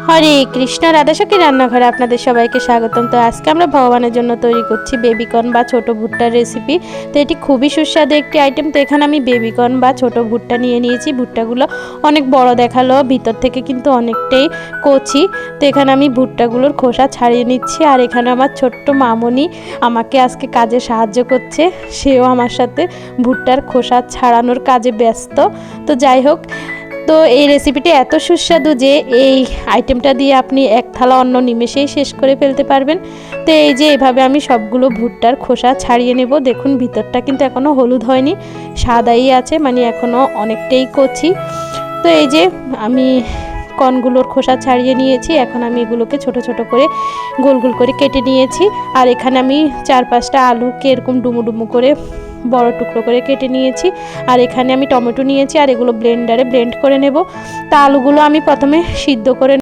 হরে কৃষ্ণ, রাধাসখী রান্নাঘরে আপনাদের সবাইকে স্বাগতম। তো আজকে আমরা ভগবানের জন্য তৈরি করছি বেবিকর্ন বা ছোট ভুট্টার রেসিপি। তো এটি খুবই সুস্বাদু একটি আইটেম। তো এখানে আমি বেবিকর্ন বা ছোট ভুট্টা নিয়ে নিয়েছি। ভুট্টাগুলো অনেক বড় দেখালো, ভিতর থেকে কিন্তু অনেকটাই কচি। তো এখানে আমি ভুট্টাগুলোর খোসা ছাড়িয়ে নিচ্ছি। আর এখানে আমার ছোট্ট মামনি আমাকে আজকে কাজে সাহায্য করছে, সেও আমার সাথে ভুট্টার খোসা ছাড়ানোর কাজে ব্যস্ত। তো যাই হোক, তো এই রেসিপিটি এত সুস্বাদু যে এই আইটেমটা দিয়ে আপনি এক থালা অন্ন নিমেষেই শেষ করে ফেলতে পারবেন। তো এই যে এভাবে আমি সবগুলো ভুট্টার খোসা ছাড়িয়ে নেব। দেখুন ভিতরটা কিন্তু এখনও হলুদ হয়নি, সাদাই আছে, মানে এখনও অনেকটাই কচি। তো এই যে আমি কর্নগুলোর খোসা ছাড়িয়ে নিয়েছি। এখন আমি এগুলোকে ছোট ছোট করে গোল গোল করে কেটে নিয়েছি। আর এখানে আমি 4-5টা আলুকে এরকম ডুমো ডুমো করে বড় টুকরো করে কেটে নিয়েছি। আর এখানে আমি টমেটো নিয়েছি, আর এগুলো ব্লেন্ডারে ব্লেন্ড করে নেব। তা আলুগুলো আমি প্রথমে সিদ্ধ করে